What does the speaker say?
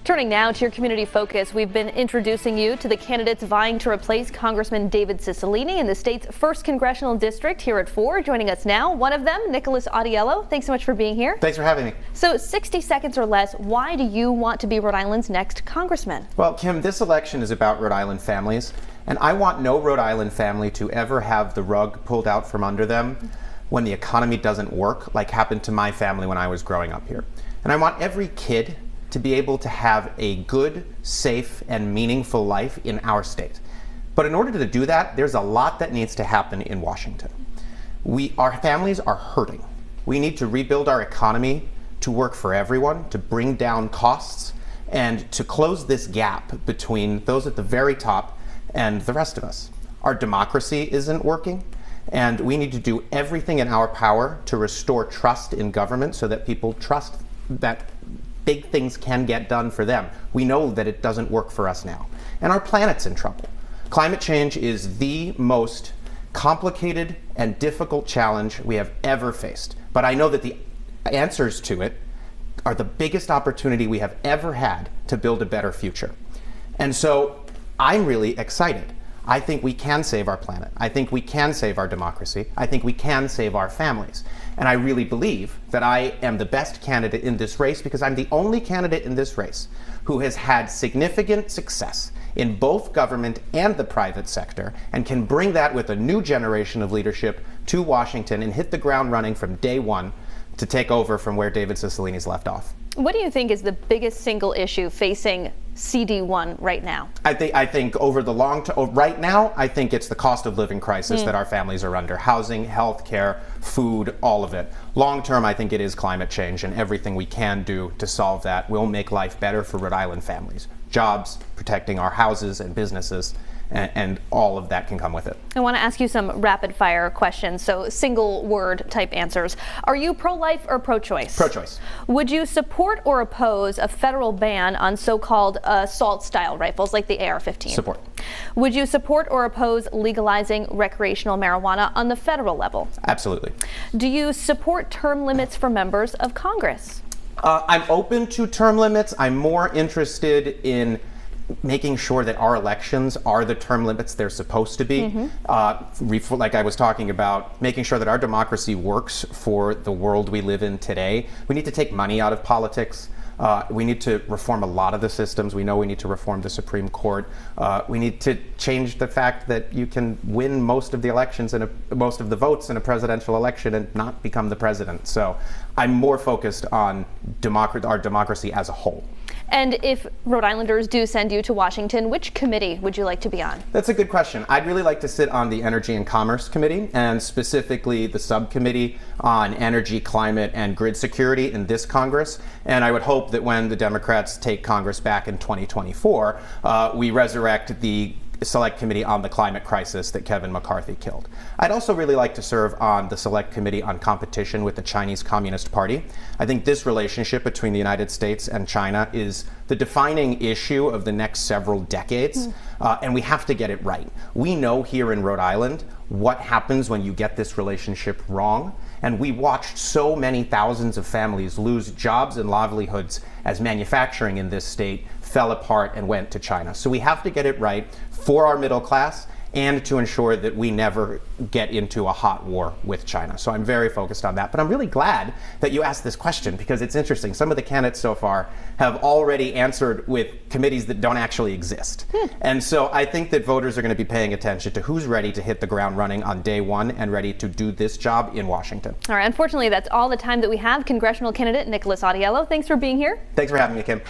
Turning now to your community focus, we've been introducing you to the candidates vying to replace Congressman David Cicilline in the state's 1st congressional district here at 4. Joining us now, one of them, Nicholas Autiello. Thanks so much for being here. Thanks for having me. So 60 seconds or less, why do you want to be Rhode Island's next congressman? Well, Kim, this election is about Rhode Island families, and I want no Rhode Island family to ever have the rug pulled out from under them when the economy doesn't work, like happened to my family when I was growing up here. And I want every kid to be able to have a good, safe, and meaningful life in our state. But in order to do that, there's a lot that needs to happen in Washington. Our families are hurting. We need to rebuild our economy to work for everyone, to bring down costs, and to close this gap between those at the very top and the rest of us. Our democracy isn't working, and we need to do everything in our power to restore trust in government so that people trust that big things can get done for them. We know that it doesn't work for us now. And our planet's in trouble. Climate change is the most complicated and difficult challenge we have ever faced. But I know that the answers to it are the biggest opportunity we have ever had to build a better future. And so I'm really excited. I think we can save our planet. I think we can save our democracy. I think we can save our families. And I really believe that I am the best candidate in this race because I'm the only candidate in this race who has had significant success in both government and the private sector and can bring that with a new generation of leadership to Washington and hit the ground running from day one to take over from where David Cicilline's left off. What do you think is the biggest single issue facing CD1 right now? I think over the long term, right now, I think it's the cost of living crisis that our families are under. Housing, health care, food, all of it. Long term, I think it is climate change, and everything we can do to solve that will make life better for Rhode Island families. Jobs, protecting our houses and businesses, and all of that can come with it. I want to ask you some rapid fire questions, so single word type answers. Are you pro-life or pro-choice? Pro-choice. Would you support or oppose a federal ban on so-called assault style rifles like the AR-15? Support. Would you support or oppose legalizing recreational marijuana on the federal level? Absolutely. Do you support term limits for members of Congress? I'm open to term limits. I'm more interested in making sure that our elections are the term limits they're supposed to be. Like I was talking about, making sure that our democracy works for the world we live in today. We need to take money out of politics. We need to reform a lot of the systems. We know we need to reform the Supreme Court. We need to change the fact that you can win most of the elections and most of the votes in a presidential election and not become the president. So I'm more focused on our democracy as a whole. And if Rhode Islanders do send you to Washington, which committee would you like to be on? That's a good question. I'd really like to sit on the Energy and Commerce Committee, and specifically the subcommittee on energy, climate, and grid security in this Congress. And I would hope that when the Democrats take Congress back in 2024, we resurrect the Select Committee on the Climate Crisis that Kevin McCarthy killed. I'd also really like to serve on the Select Committee on Competition with the Chinese Communist Party. I think this relationship between the United States and China is the defining issue of the next several decades, and we have to get it right. We know here in Rhode Island what happens when you get this relationship wrong, and we watched so many thousands of families lose jobs and livelihoods as manufacturing in this state fell apart and went to China. So we have to get it right for our middle class and to ensure that we never get into a hot war with China. So I'm very focused on that. But I'm really glad that you asked this question because it's interesting. Some of the candidates so far have already answered with committees that don't actually exist. And so I think that voters are going to be paying attention to who's ready to hit the ground running on day one and ready to do this job in Washington. All right, unfortunately, that's all the time that we have. Congressional candidate Nicholas Autiello, thanks for being here. Thanks for having me, Kim.